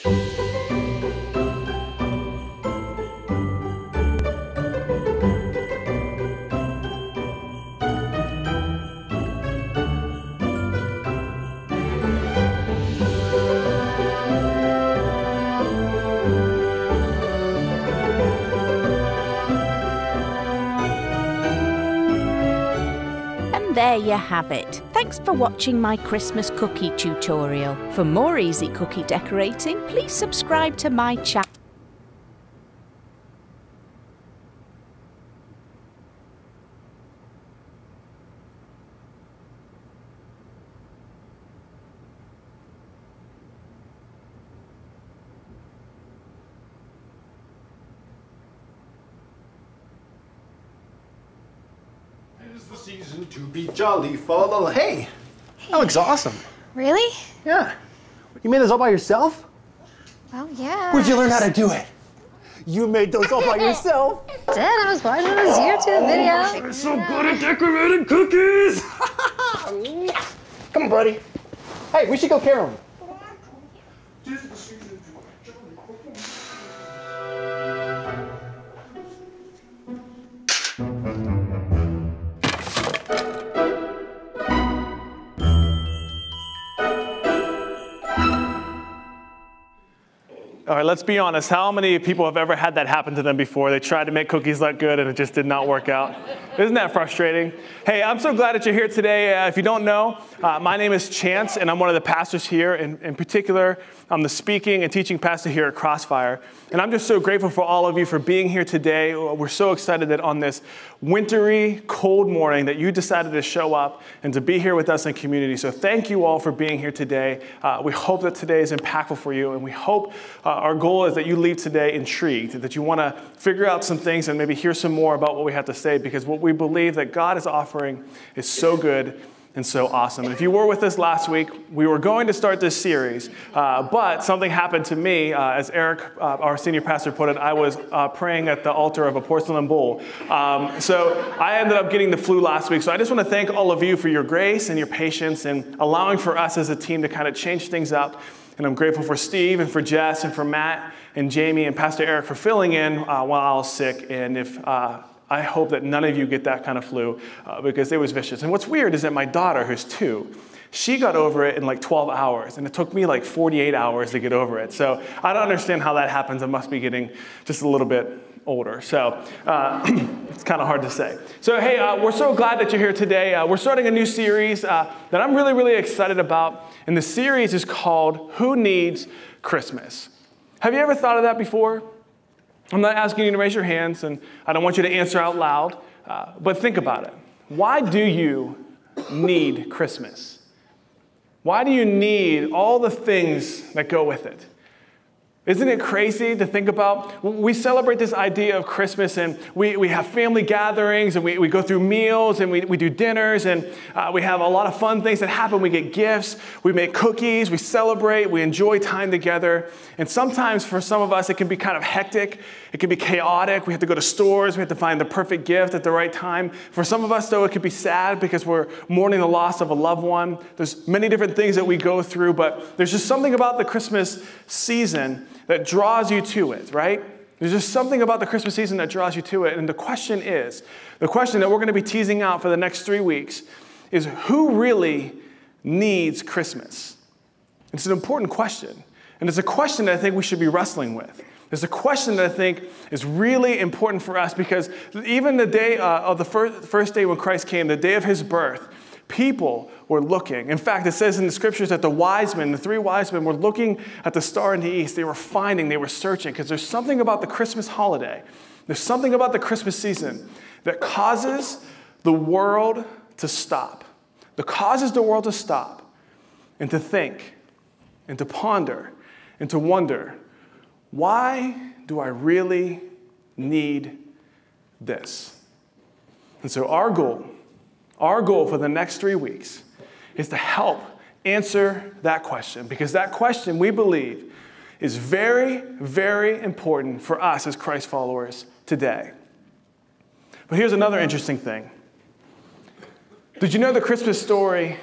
There you have it. Thanks for watching my Christmas cookie tutorial. For more easy cookie decorating, please subscribe to my channel. It's the season to be jolly, fall. Hey, that looks awesome. Really? Yeah. You made those all by yourself? Well, yeah. Where'd you learn how to do it? You made those all by yourself? I did. I was watching this YouTube video. You're so good at decorating cookies. Come on, buddy. Hey, we should go carry them. All right, let's be honest. How many people have ever had that happen to them before? They tried to make cookies look good and it just did not work out. Isn't that frustrating? Hey, I'm so glad that you're here today. If you don't know, my name is Chance, and I'm one of the pastors here. In particular, I'm the speaking and teaching pastor here at Crossfire. And I'm just so grateful for all of you for being here today. We're so excited that on this wintry, cold morning that you decided to show up and to be here with us in community. So thank you all for being here today. We hope that today is impactful for you, and we hope our goal is that you leave today intrigued, that you want to figure out some things and maybe hear some more about what we have to say, because what we believe that God is offering is so good and so awesome. And if you were with us last week, we were going to start this series, but something happened to me. As Eric, our senior pastor, put it, I was praying at the altar of a porcelain bowl. So I ended up getting the flu last week. So I just want to thank all of you for your grace and your patience and allowing for us as a team to kind of change things up. And I'm grateful for Steve and for Jess and for Matt and Jamie and Pastor Eric for filling in while I was sick. And if I hope that none of you get that kind of flu because it was vicious. And what's weird is that my daughter, who's 2, she got over it in like 12 hours. And it took me like 48 hours to get over it. So I don't understand how that happens. I must be getting just a little bit older. So it's kind of hard to say. So hey, we're so glad that you're here today. We're starting a new series that I'm really, really excited about. And the series is called Who Needs Christmas? Have you ever thought of that before? I'm not asking you to raise your hands, and I don't want you to answer out loud, but think about it. Why do you need Christmas? Why do you need all the things that go with it? Isn't it crazy to think about? We celebrate this idea of Christmas, and we have family gatherings, and we go through meals, and we do dinners, and we have a lot of fun things that happen. We get gifts, we make cookies, we celebrate, we enjoy time together. And sometimes for some of us, it can be kind of hectic. It can be chaotic. We have to go to stores. We have to find the perfect gift at the right time. For some of us, though, it could be sad because we're mourning the loss of a loved one. There's many different things that we go through, but there's just something about the Christmas season that draws you to it, right? There's just something about the Christmas season that draws you to it. And the question that we're going to be teasing out for the next 3 weeks is, who really needs Christmas? It's an important question. And it's a question that I think we should be wrestling with. It's a question that I think is really important for us, because even the day of the first day when Christ came, the day of his birth, people were looking. In fact, it says in the scriptures that the 3 wise men were looking at the star in the east. They were searching, because there's something about the Christmas holiday. There's something about the Christmas season that causes the world to stop. That causes the world to stop and to think and to ponder and to wonder, why do I really need this? And so our goal for the next 3 weeks is to help answer that question, because that question, we believe, is very, very important for us as Christ followers today. But here's another interesting thing. Did you know the Christmas story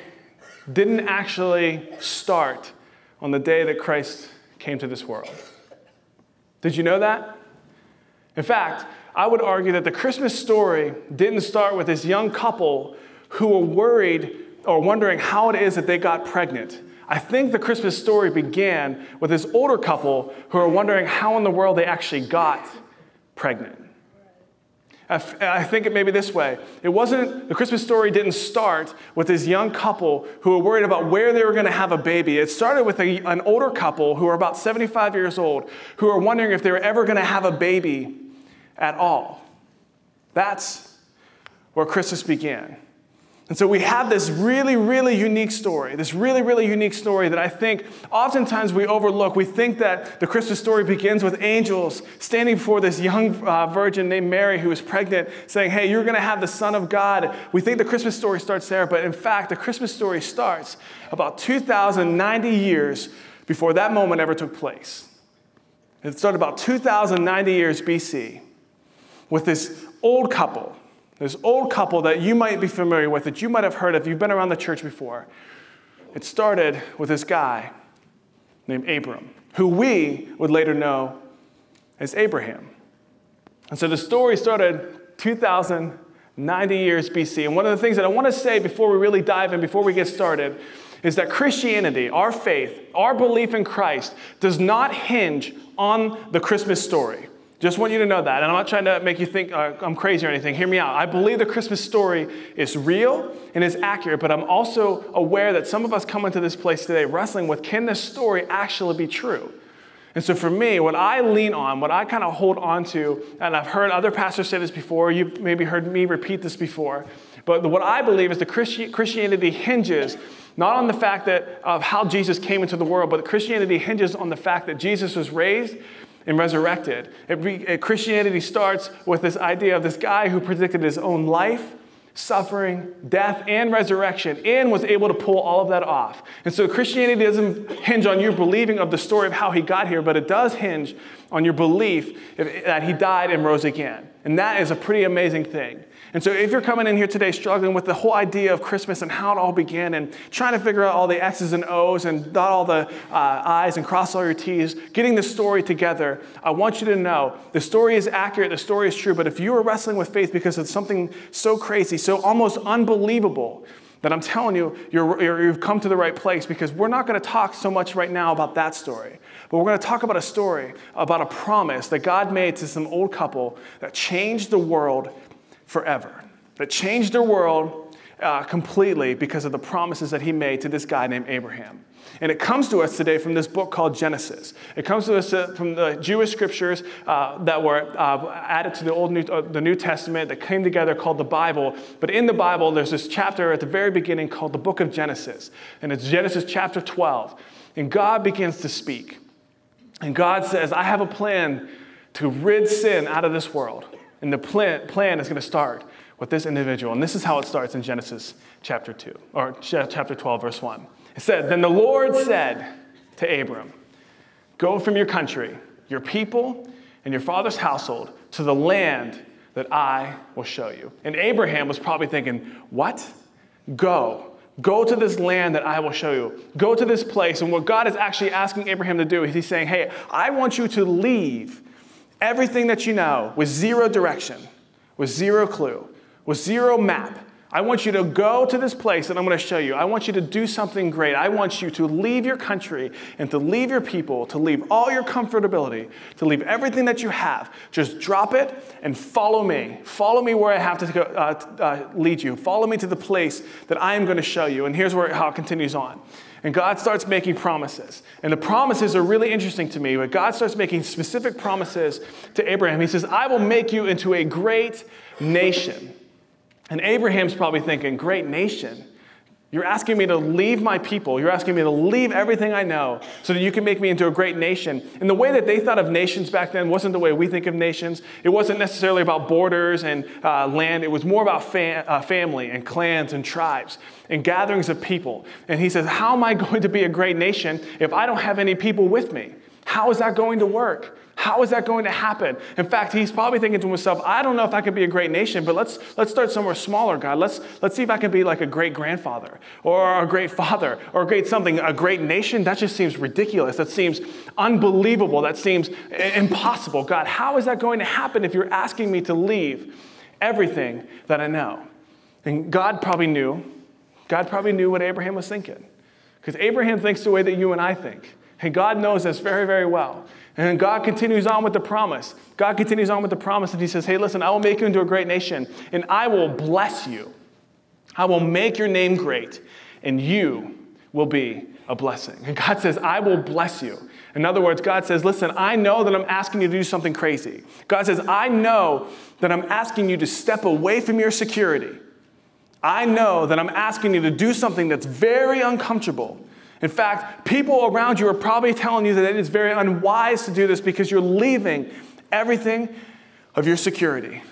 didn't actually start on the day that Christ came to this world. Did you know that? In fact, I would argue that the Christmas story didn't start with this young couple who were worried or wondering how it is that they got pregnant. I think the Christmas story began with this older couple who are wondering how in the world they actually got pregnant. I think it may be this way. The Christmas story didn't start with this young couple who were worried about where they were going to have a baby. It started with an older couple who were about 75 years old who were wondering if they were ever going to have a baby at all. That's where Christmas began. And so we have this really, really unique story, that I think oftentimes we overlook. We think that the Christmas story begins with angels standing before this young virgin named Mary who is pregnant, saying, hey, you're going to have the Son of God. We think the Christmas story starts there, but in fact, the Christmas story starts about 2,090 years before that moment ever took place. It started about 2,090 years BC with this old couple that you might be familiar with, that you might have heard of, you've been around the church before. It started with this guy named Abram, who we would later know as Abraham. And so the story started 2,090 years BC. And one of the things that I want to say before we really dive in, before we get started, is that Christianity, our faith, our belief in Christ, does not hinge on the Christmas story. Just want you to know that. And I'm not trying to make you think I'm crazy or anything. Hear me out. I believe the Christmas story is real and is accurate, but I'm also aware that some of us come into this place today wrestling with, can this story actually be true? And so for me, what I lean on, what I kind of hold on to, and I've heard other pastors say this before, you've maybe heard me repeat this before, but what I believe is that Christianity hinges not on the fact of how Jesus came into the world, but Christianity hinges on the fact that Jesus was raised and resurrected. Christianity starts with this idea of this guy who predicted his own life, suffering, death, and resurrection, and was able to pull all of that off. And so Christianity doesn't hinge on your believing of the story of how he got here, but it does hinge on your belief that he died and rose again. And that is a pretty amazing thing. And so if you're coming in here today struggling with the whole idea of Christmas and how it all began and trying to figure out all the X's and O's and dot all the I's and cross all your T's, getting the story together, I want you to know the story is accurate, the story is true, but if you are wrestling with faith because it's something so crazy, so almost unbelievable, that I'm telling you, you've come to the right place, because we're not going to talk so much right now about that story, but we're going to talk about a story, about a promise that God made to some old couple that changed the world forever, that changed their world completely because of the promises that he made to this guy named Abraham. And it comes to us today from this book called Genesis. It comes to us from the Jewish scriptures that were added to the New Testament that came together called the Bible. But in the Bible, there's this chapter at the very beginning called the book of Genesis. And it's Genesis chapter 12. And God begins to speak. And God says, I have a plan to rid sin out of this world. And the plan is going to start with this individual. And this is how it starts in Genesis chapter 2, or chapter 12, verse 1. It said, then the Lord said to Abram, go from your country, your people, and your father's household to the land that I will show you. And Abraham was probably thinking, what? Go to this land that I will show you. Go to this place. And what God is actually asking Abraham to do is he's saying, hey, I want you to leave everything that you know with zero direction, with zero clue, with zero map. I want you to go to this place that I'm going to show you. I want you to do something great. I want you to leave your country and to leave your people, to leave all your comfortability, to leave everything that you have. Just drop it and follow me. Follow me where I have to go, lead you. Follow me to the place that I am going to show you. And here's how it continues on. And God starts making promises. And the promises are really interesting to me. But God starts making specific promises to Abraham. He says, I will make you into a great nation. And Abraham's probably thinking, great nation? You're asking me to leave my people. You're asking me to leave everything I know so that you can make me into a great nation. And the way that they thought of nations back then wasn't the way we think of nations. It wasn't necessarily about borders and land. It was more about family and clans and tribes and gatherings of people. And he says, how am I going to be a great nation if I don't have any people with me? How is that going to work? How is that going to happen? In fact, he's probably thinking to himself, I don't know if I could be a great nation, but let's start somewhere smaller, God. Let's see if I can be like a great grandfather or a great father or a great something. A great nation, that just seems ridiculous. That seems unbelievable. That seems impossible. God, how is that going to happen if you're asking me to leave everything that I know? And God probably knew what Abraham was thinking. Because Abraham thinks the way that you and I think. And God knows this very, very well. And then God continues on with the promise. God continues on with the promise, and he says, hey, listen, I will make you into a great nation, and I will bless you. I will make your name great, and you will be a blessing. And God says, I will bless you. In other words, God says, listen, I know that I'm asking you to do something crazy. God says, I know that I'm asking you to step away from your security. I know that I'm asking you to do something that's very uncomfortable. In fact, people around you are probably telling you that it is very unwise to do this because you're leaving everything of your security.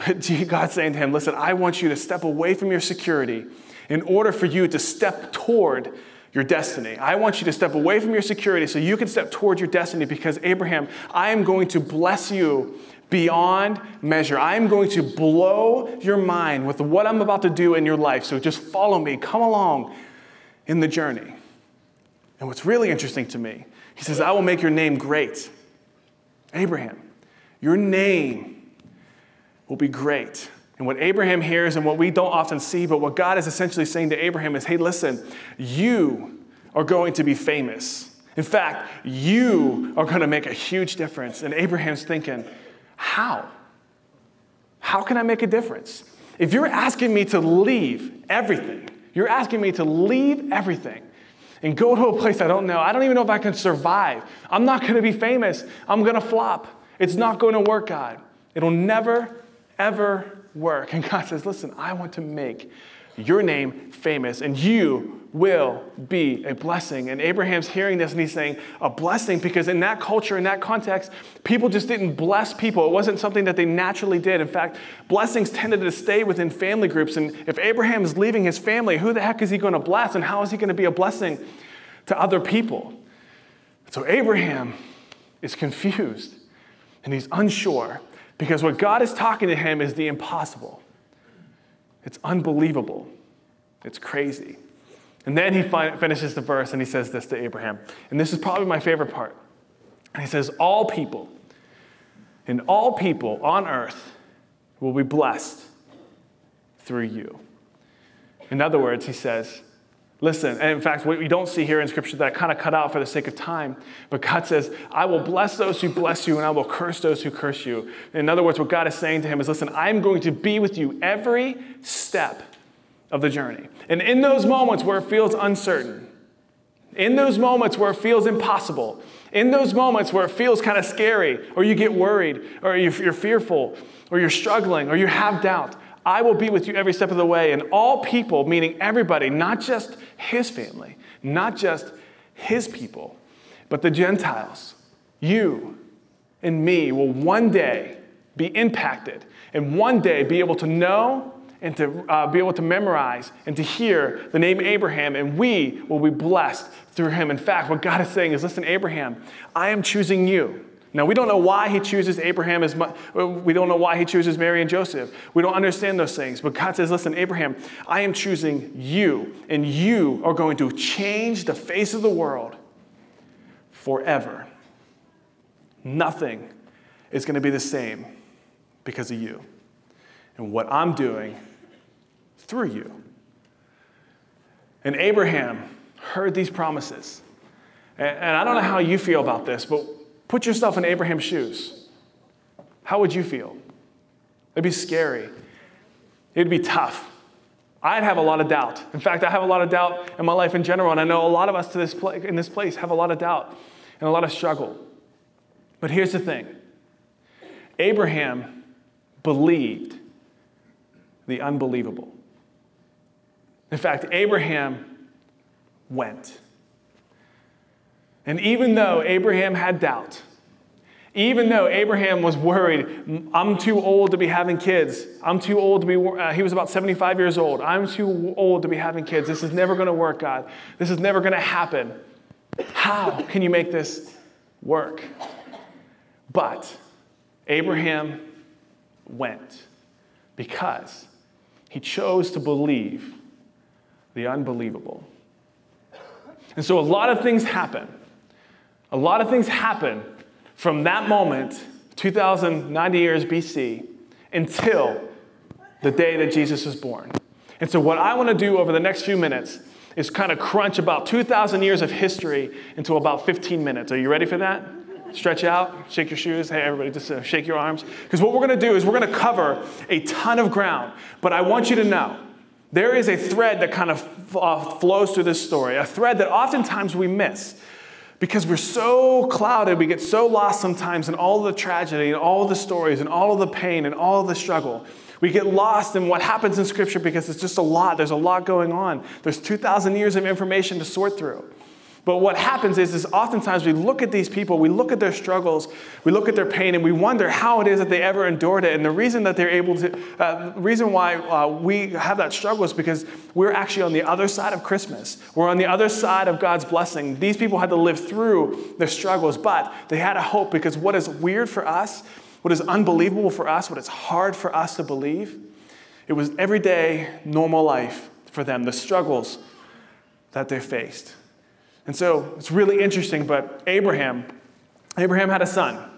But God's saying to him, listen, I want you to step away from your security in order for you to step toward your destiny. I want you to step away from your security so you can step toward your destiny, because Abraham, I am going to bless you beyond measure. I am going to blow your mind with what I'm about to do in your life. So just follow me. Come along in the journey. And what's really interesting to me, he says, I will make your name great. Abraham, your name will be great. And what Abraham hears, and what we don't often see, but what God is essentially saying to Abraham is, hey, listen, you are going to be famous. In fact, you are going to make a huge difference. And Abraham's thinking, how? How can I make a difference? If you're asking me to leave everything, you're asking me to leave everything and go to a place I don't know. I don't even know if I can survive. I'm not going to be famous. I'm going to flop. It's not going to work, God. It'll never, ever work. And God says, listen, I want to make your name famous, and you will be a blessing. And Abraham's hearing this, and he's saying, a blessing, because in that culture, in that context, people just didn't bless people. It wasn't something that they naturally did. In fact, blessings tended to stay within family groups. And if Abraham is leaving his family, who the heck is he going to bless? And how is he going to be a blessing to other people? So Abraham is confused, and he's unsure, because what God is talking to him is the impossible. It's unbelievable. It's crazy. And then he finishes the verse, and he says this to Abraham. And this is probably my favorite part. And he says, all people on earth will be blessed through you. In other words, he says, listen, and in fact, what we don't see here in Scripture that I kind of cut out for the sake of time, but God says, I will bless those who bless you, and I will curse those who curse you. In other words, what God is saying to him is, listen, I'm going to be with you every step of the journey. And in those moments where it feels uncertain, in those moments where it feels impossible, in those moments where it feels kind of scary, or you get worried, or you're fearful, or you're struggling, or you have doubt, I will be with you every step of the way. And all people, meaning everybody, not just his family, not just his people, but the Gentiles, you and me will one day be impacted, and one day be able to know and to be able to memorize and to hear the name Abraham, and we will be blessed through him. In fact, what God is saying is, listen, Abraham, I am choosing you. Now, we don't know why he chooses Abraham as much. We don't know why he chooses Mary and Joseph. We don't understand those things. But God says, listen, Abraham, I am choosing you, and you are going to change the face of the world forever. Nothing is going to be the same because of you and what I'm doing through you. And Abraham heard these promises. And I don't know how you feel about this, but put yourself in Abraham's shoes. How would you feel? It'd be scary. It'd be tough. I'd have a lot of doubt. In fact, I have a lot of doubt in my life in general, and I know a lot of us in this place have a lot of doubt and a lot of struggle. But here's the thing. Abraham believed the unbelievable. In fact, Abraham went. And even though Abraham had doubt, even though Abraham was worried, I'm too old to be having kids. I'm too old to be, he was about 75 years old. I'm too old to be having kids. This is never going to work, God. This is never going to happen. How can you make this work? But Abraham went because he chose to believe the unbelievable. And so a lot of things happen. A lot of things happen from that moment, 2,090 years BC, until the day that Jesus was born. And so what I want to do over the next few minutes is kind of crunch about 2,000 years of history into about 15 minutes. Are you ready for that? Stretch out, shake your shoes. Hey, everybody, just shake your arms. Because what we're going to do is we're going to cover a ton of ground. But I want you to know, there is a thread that kind of flows through this story, a thread that oftentimes we miss because we're so clouded, we get so lost sometimes in all of the tragedy and all of the stories and all of the pain and all of the struggle. We get lost in what happens in Scripture because it's just a lot. There's a lot going on. There's 2,000 years of information to sort through. But what happens is oftentimes we look at these people, we look at their struggles, we look at their pain, and we wonder how it is that they ever endured it. And the reason that they're able to, the reason why we have that struggle is because we're actually on the other side of Christmas. We're on the other side of God's blessing. These people had to live through their struggles, but they had a hope because what is weird for us, what is unbelievable for us, what is hard for us to believe, it was everyday, normal life for them, the struggles that they faced. And so it's really interesting, but Abraham had a son.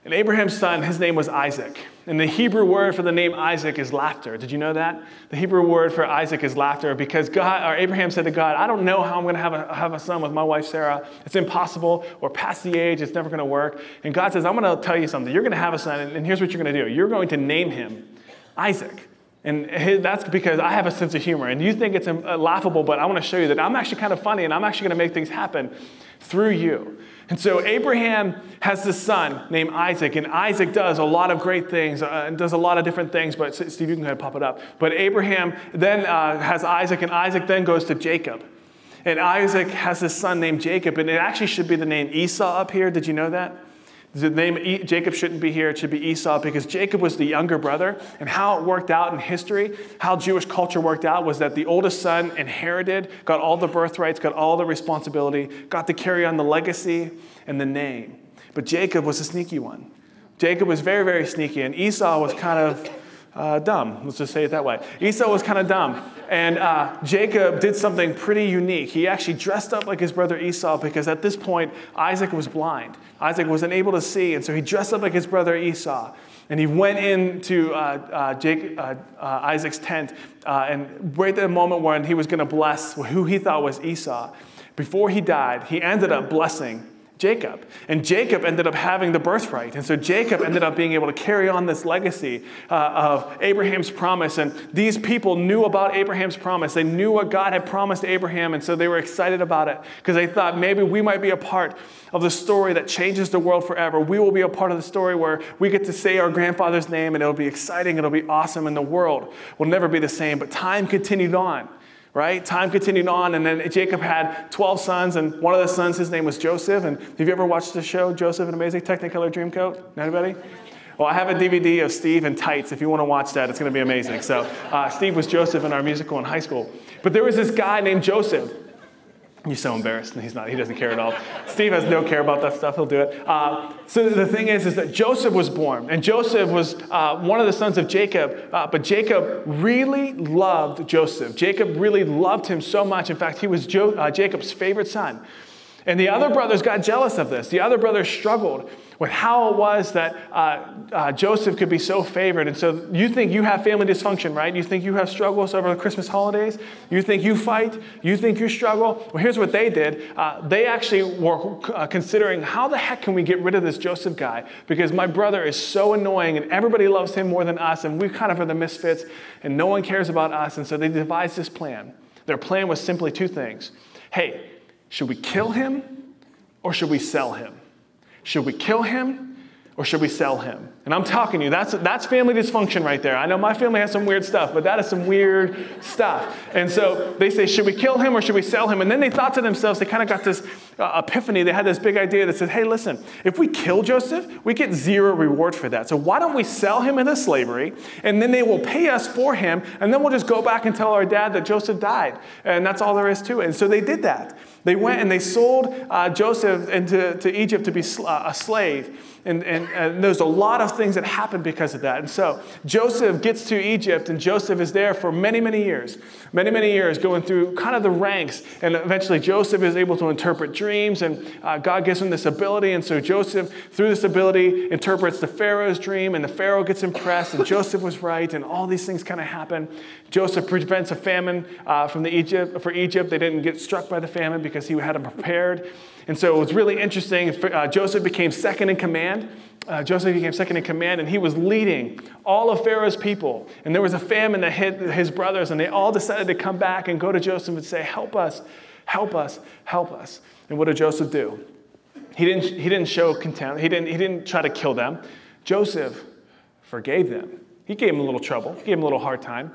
And Abraham's son, his name was Isaac. And the Hebrew word for the name Isaac is laughter. Did you know that? The Hebrew word for Isaac is laughter because Abraham said to God, I don't know how I'm going to have a son with my wife Sarah. It's impossible. We're past the age. It's never going to work. And God says, I'm going to tell you something. You're going to have a son, and here's what you're going to do. You're going to name him Isaac. And that's because I have a sense of humor. And you think it's laughable, but I want to show you that I'm actually kind of funny, and I'm actually going to make things happen through you. And so Abraham has this son named Isaac, and Isaac does a lot of great things, and does a lot of different things, but Steve, you can go ahead and pop it up. But Abraham then has Isaac, and Isaac then goes to Jacob. And Isaac has this son named Jacob, and it actually should be the name Esau up here. Did you know that? The name Jacob shouldn't be here. It should be Esau because Jacob was the younger brother. And how it worked out in history, how Jewish culture worked out was that the oldest son inherited, got all the birthrights, got all the responsibility, got to carry on the legacy and the name. But Jacob was a sneaky one. Jacob was very, very sneaky. And Esau was kind of dumb. Let's just say it that way. Esau was kind of dumb. And Jacob did something pretty unique. He actually dressed up like his brother Esau because at this point, Isaac was blind. Isaac wasn't able to see, and so he dressed up like his brother Esau. And he went into Isaac's tent, and right at the moment when he was going to bless who he thought was Esau, before he died, he ended up blessing Jacob. And Jacob ended up having the birthright. And so Jacob ended up being able to carry on this legacy of Abraham's promise. And these people knew about Abraham's promise. They knew what God had promised Abraham. And so they were excited about it because they thought maybe we might be a part of the story that changes the world forever. We will be a part of the story where we get to say our grandfather's name and it'll be exciting. It'll be awesome. And the world will never be the same. But time continued on. Right? Time continued on, and then Jacob had 12 sons, and one of the sons, his name was Joseph. And have you ever watched the show, Joseph, An Amazing Technicolor Dreamcoat? Anybody? Well, I have a DVD of Steve in tights. If you want to watch that, it's going to be amazing. So Steve was Joseph in our musical in high school. But there was this guy named Joseph. You're so embarrassed. He's not. He doesn't care at all. Steve has no care about that stuff. He'll do it. So the thing is that Joseph was born. And Joseph was one of the sons of Jacob. But Jacob really loved Joseph. Jacob really loved him so much. In fact, he was Jacob's favorite son. And the other brothers got jealous of this. The other brothers struggled with how it was that Joseph could be so favored. And so you think you have family dysfunction, right? You think you have struggles over the Christmas holidays? You think you fight? You think you struggle? Well, here's what they did. They actually were considering, how the heck can we get rid of this Joseph guy? Because my brother is so annoying and everybody loves him more than us, and we kind of are the misfits and no one cares about us. And so they devised this plan. Their plan was simply two things. Hey, should we kill him or should we sell him? Should we kill him or should we sell him? And I'm talking to you, that's family dysfunction right there. I know my family has some weird stuff, but that is some weird stuff. And so they say, should we kill him or should we sell him? And then they thought to themselves, they kind of got this epiphany. They had this big idea that said, hey, listen, if we kill Joseph, we get zero reward for that. So why don't we sell him into slavery, and then they will pay us for him, and then we'll just go back and tell our dad that Joseph died. And that's all there is to it. And so they did that. They went and they sold Joseph into Egypt to be a slave. And there's a lot of things that happened because of that. And so Joseph gets to Egypt, and Joseph is there for many, many years, going through kind of the ranks. And eventually Joseph is able to interpret dreams, and God gives him this ability. And so Joseph, through this ability, interprets the Pharaoh's dream, and the Pharaoh gets impressed, and Joseph was right, and all these things kind of happen. Joseph prevents a famine for Egypt. They didn't get struck by the famine because he had them prepared. And so it was really interesting. Joseph became second in command. And he was leading all of Pharaoh's people. And there was a famine that hit his brothers, and they all decided to come back and go to Joseph and say, help us, help us, help us. And what did Joseph do? He didn't show contempt. He didn't try to kill them. Joseph forgave them. He gave them a little trouble. He gave them a little hard time,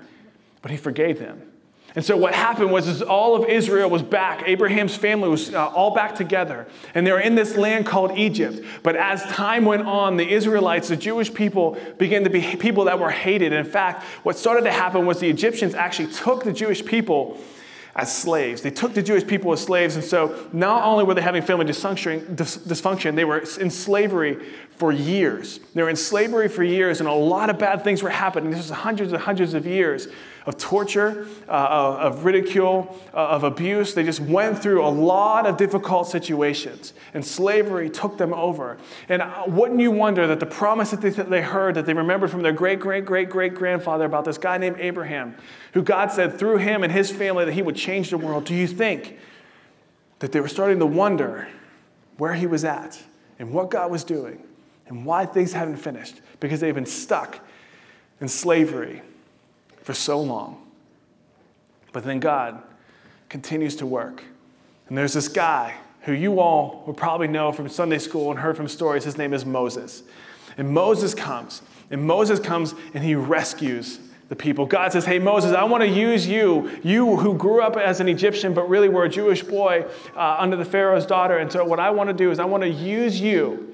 but he forgave them. And so what happened was all of Israel was back. Abraham's family was all back together. And they were in this land called Egypt. But as time went on, the Israelites, the Jewish people, began to be people that were hated. And in fact, what started to happen was the Egyptians actually took the Jewish people as slaves. They took the Jewish people as slaves. And so not only were they having family dysfunction, they were in slavery for years. They were in slavery for years, and a lot of bad things were happening. This was hundreds and hundreds of years of torture, of ridicule, of abuse. They just went through a lot of difficult situations, and slavery took them over. And wouldn't you wonder that the promise that they heard, that they remembered from their great-great-great-great-grandfather about this guy named Abraham, who God said through him and his family that he would change the world, do you think that they were starting to wonder where he was at and what God was doing and why things hadn't finished? Because they've been stuck in slavery for so long. But then God continues to work. And there's this guy who you all will probably know from Sunday school and heard from stories. His name is Moses. And Moses comes and he rescues the people. God says, hey, Moses, I want to use you who grew up as an Egyptian, but really were a Jewish boy under the Pharaoh's daughter. And so what I want to do is I want to use you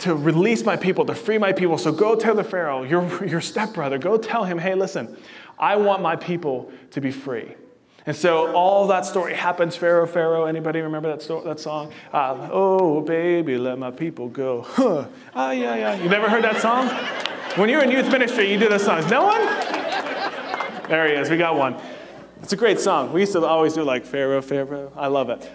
to release my people, to free my people. So go tell the Pharaoh, your stepbrother, go tell him, hey, listen, I want my people to be free. And so all that story happens. Pharaoh, Pharaoh. Anybody remember that song? Oh, baby, let my people go. Huh. Ah, yeah. You never heard that song? When you were in youth ministry, you did those songs. No one? There he is. We got one. It's a great song. We used to always do like Pharaoh, Pharaoh. I love it.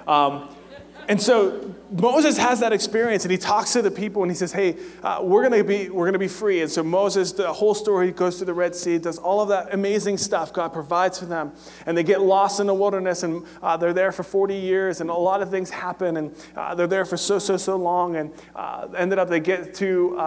And so Moses has that experience, and he talks to the people, and he says, hey, we're going to be free. And so Moses, the whole story, goes to the Red Sea, does all of that amazing stuff God provides for them. And they get lost in the wilderness, and they're there for 40 years, and a lot of things happen, and they're there for so long. And ended up they get to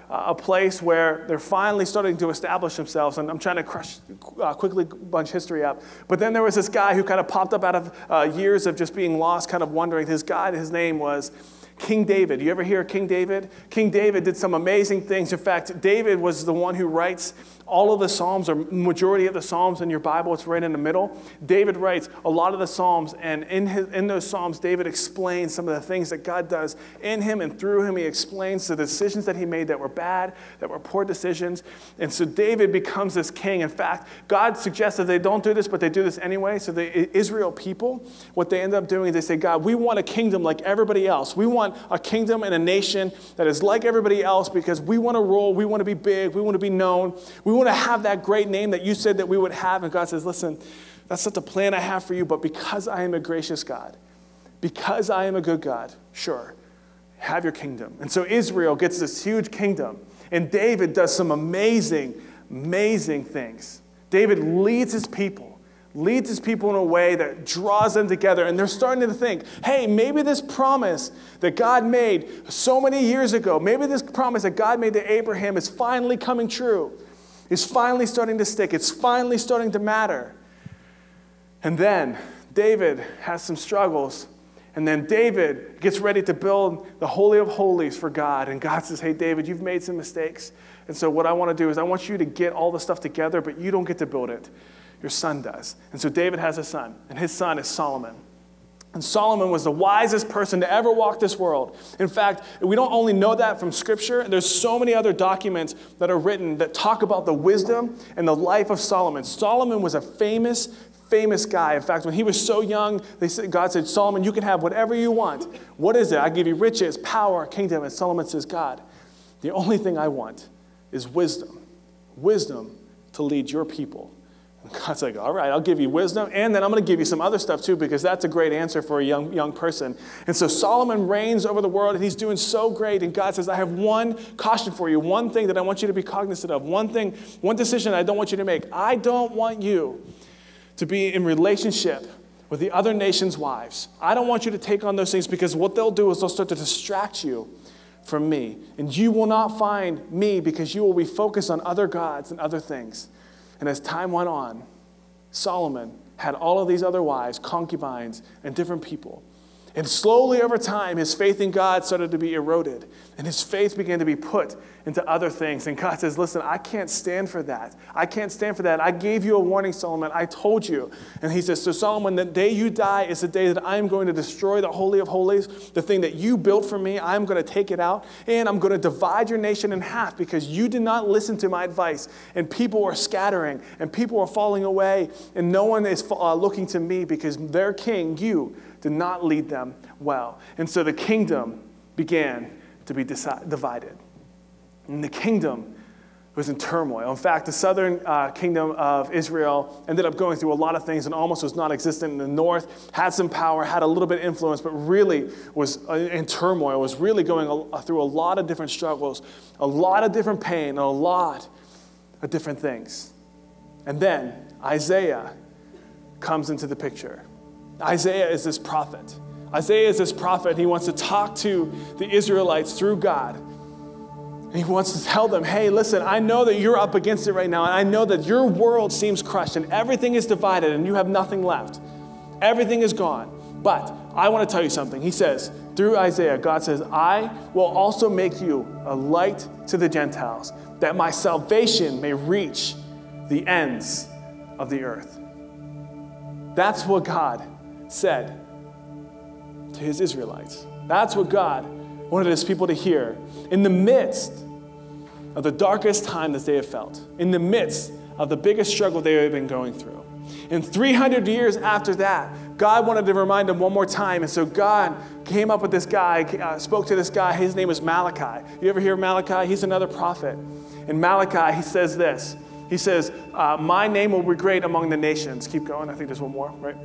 a place where they're finally starting to establish themselves. And I'm trying to quickly bunch history up. But then there was this guy who kind of popped up out of years of just being lost, kind of wondering. His name was King David. You ever hear of King David? King David did some amazing things. In fact, David was the one who writes all of the Psalms, or majority of the Psalms in your Bible. It's right in the middle. David writes a lot of the Psalms, and in those Psalms, David explains some of the things that God does in him and through him. He explains the decisions that he made that were bad, that were poor decisions. And so David becomes this king. In fact, God suggests that they don't do this, but they do this anyway. So the Israel people, what they end up doing is they say, God, we want a kingdom like everybody else. We want a kingdom and a nation that is like everybody else because we want to rule, we want to be big, we want to be known, we want to have that great name that you said that we would have. And God says, listen, that's not the plan I have for you, but because I am a gracious God, because I am a good God, sure, have your kingdom. And so Israel gets this huge kingdom, and David does some amazing things. David leads his people in a way that draws them together, and they're starting to think, hey, maybe this promise that God made so many years ago, maybe this promise that God made to Abraham is finally coming true. It's finally starting to stick. It's finally starting to matter. And then David has some struggles, and then David gets ready to build the Holy of Holies for God, and God says, hey, David, you've made some mistakes, and so what I want to do is I want you to get all the stuff together, but you don't get to build it. Your son does. And so David has a son, and his son is Solomon. And Solomon was the wisest person to ever walk this world. In fact, we don't only know that from Scripture. There's so many other documents that are written that talk about the wisdom and the life of Solomon. Solomon was a famous famous guy. In fact, when he was so young, God said, Solomon, you can have whatever you want. What is it? I give you riches, power, kingdom. And Solomon says, God, the only thing I want is wisdom. Wisdom to lead your people. And God's like, all right, I'll give you wisdom, and then I'm going to give you some other stuff too, because that's a great answer for a young person. And so Solomon reigns over the world, and he's doing so great. And God says, I have one caution for you, one thing that I want you to be cognizant of, one decision I don't want you to make. I don't want you to be in relationship with the other nations' wives. I don't want you to take on those things, because what they'll do is they'll start to distract you from me. And you will not find me, because you will be focused on other gods and other things. And as time went on, Solomon had all of these other wives, concubines, and different people. And slowly over time, his faith in God started to be eroded. And his faith began to be put into other things. And God says, listen, I can't stand for that. I can't stand for that. I gave you a warning, Solomon. I told you. And he says, so Solomon, the day you die is the day that I am going to destroy the Holy of Holies. The thing that you built for me, I'm going to take it out. And I'm going to divide your nation in half, because you did not listen to my advice. And people are scattering. And people are falling away. And no one is looking to me, because their king, you, did not lead them well. And so the kingdom began to be divided. And the kingdom was in turmoil. In fact, the southern kingdom of Israel ended up going through a lot of things and almost was non-existent. In the north, had some power, had a little bit of influence, but really was in turmoil, was really going through a lot of different struggles, a lot of different pain, a lot of different things. And then Isaiah comes into the picture. Isaiah is this prophet. Isaiah is this prophet. He wants to talk to the Israelites through God. And he wants to tell them, hey, listen, I know that you're up against it right now, and I know that your world seems crushed, and everything is divided, and you have nothing left. Everything is gone. But I want to tell you something. He says, through Isaiah, God says, I will also make you a light to the Gentiles, that my salvation may reach the ends of the earth. That's what God said to his Israelites. That's what God wanted his people to hear. In the midst of the darkest time that they have felt, in the midst of the biggest struggle they have been going through. And 300 years after that, God wanted to remind them one more time. And so God came up with this guy, spoke to this guy. His name was Malachi. You ever hear of Malachi? He's another prophet. In Malachi, he says this. He says, my name will be great among the nations. Keep going. I think there's one more, right?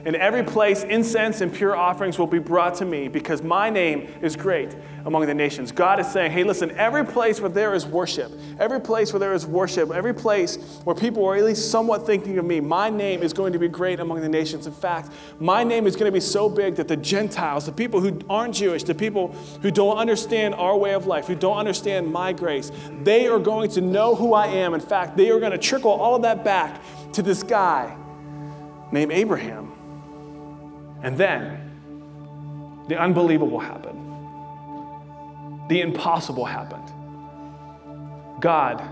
In every place, incense and pure offerings will be brought to me, because my name is great among the nations. God is saying, hey, listen, every place where there is worship, every place where people are at least somewhat thinking of me, my name is going to be great among the nations. In fact, my name is going to be so big that the Gentiles, the people who aren't Jewish, the people who don't understand our way of life, who don't understand my grace, they are going to know who I am. In fact, they are going to trickle all of that back to this guy named Abraham. And then the unbelievable happened. The impossible happened. God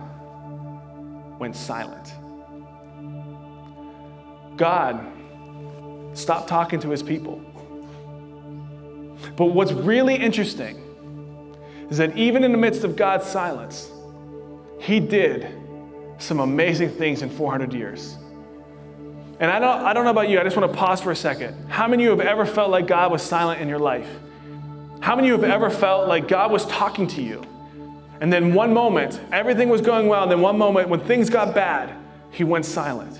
went silent. God stopped talking to his people. But what's really interesting is that even in the midst of God's silence, he did some amazing things in 400 years. And I don't know about you, I just want to pause for a second. How many of you have ever felt like God was silent in your life? How many of you have ever felt like God was talking to you? And then one moment, everything was going well, and then one moment, when things got bad, he went silent.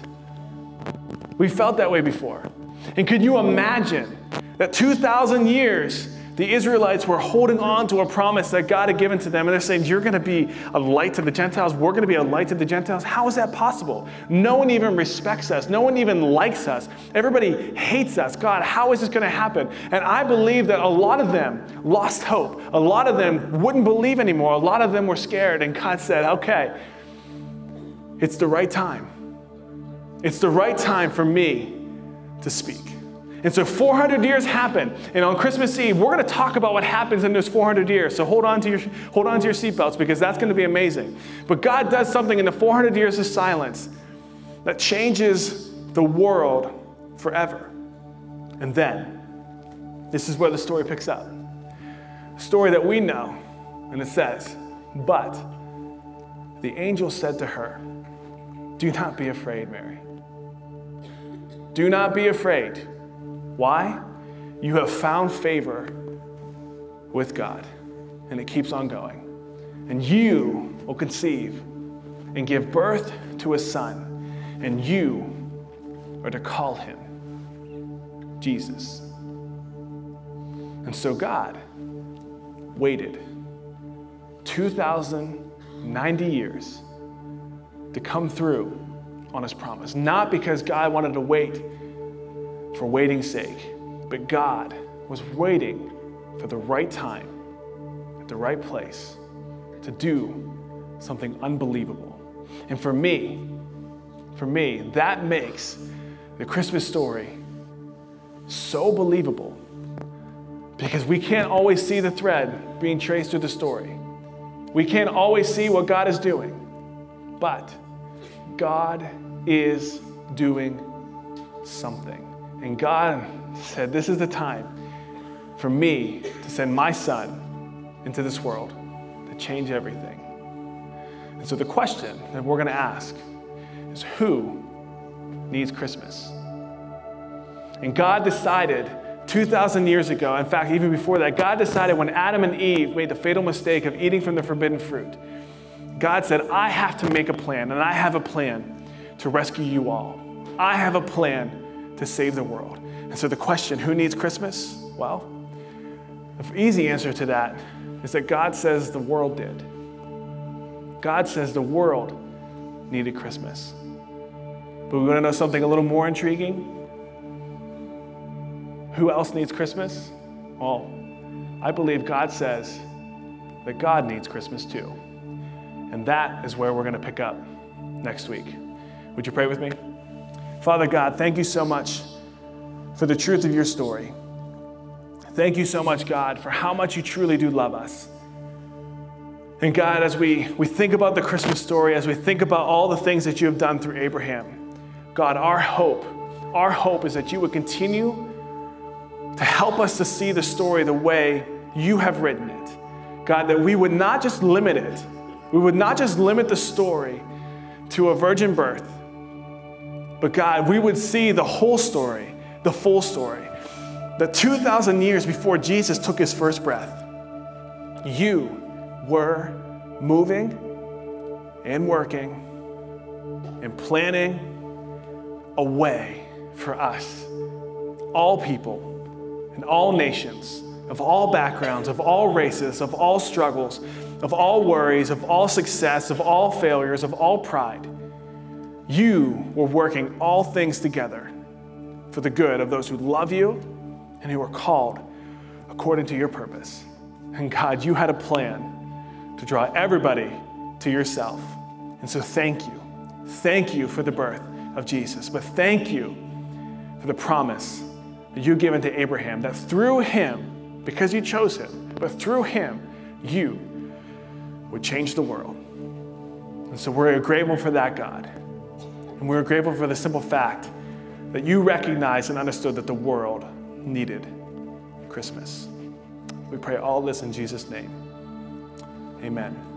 We felt that way before. And could you imagine that 2,000 years, the Israelites were holding on to a promise that God had given to them, and they're saying, you're going to be a light to the Gentiles. We're going to be a light to the Gentiles. How is that possible? No one even respects us. No one even likes us. Everybody hates us. God, how is this going to happen? And I believe that a lot of them lost hope. A lot of them wouldn't believe anymore. A lot of them were scared, and God said, okay, it's the right time. It's the right time for me to speak. And so 400 years happened, and on Christmas Eve, we're going to talk about what happens in those 400 years. So hold on to your seatbelts, because that's going to be amazing. But God does something in the 400 years of silence that changes the world forever. And then, this is where the story picks up. A story that we know, and it says, but the angel said to her, do not be afraid, Mary. Do not be afraid. Why? You have found favor with God. And it keeps on going. And you will conceive and give birth to a son, and you are to call him Jesus. And so God waited 2,090 years to come through on his promise. Not because God wanted to wait for waiting's sake, but God was waiting for the right time, at the right place, to do something unbelievable. And for me, that makes the Christmas story so believable, because we can't always see the thread being traced through the story. We can't always see what God is doing, but God is doing something. And God said, this is the time for me to send my son into this world to change everything. And so the question that we're going to ask is, who needs Christmas? And God decided 2,000 years ago, in fact, even before that, God decided when Adam and Eve made the fatal mistake of eating from the forbidden fruit, God said, I have to make a plan, and I have a plan to rescue you all. I have a plan to save the world. And so the question, who needs Christmas? Well, the easy answer to that is that God says the world did. God says the world needed Christmas. But we want to know something a little more intriguing? Who else needs Christmas? Well, I believe God says that God needs Christmas too. And that is where we're going to pick up next week. Would you pray with me? Father God, thank you so much for the truth of your story. Thank you so much, God, for how much you truly do love us. And God, as we think about the Christmas story, as we think about all the things that you have done through Abraham, God, our hope is that you would continue to help us to see the story the way you have written it. God, that we would not just limit it. We would not just limit the story to a virgin birth, but God, we would see the whole story, the full story. That 2,000 years before Jesus took his first breath, you were moving and working and planning a way for us, all people and all nations, of all backgrounds, of all races, of all struggles, of all worries, of all success, of all failures, of all pride. You were working all things together for the good of those who love you and who are called according to your purpose. And God, you had a plan to draw everybody to yourself. And so thank you. Thank you for the birth of Jesus. But thank you for the promise that you've given to Abraham, that through him, because you chose him, but through him, you would change the world. And so we're grateful for that, God. And we're grateful for the simple fact that you recognized and understood that the world needed Christmas. We pray all this in Jesus' name. Amen.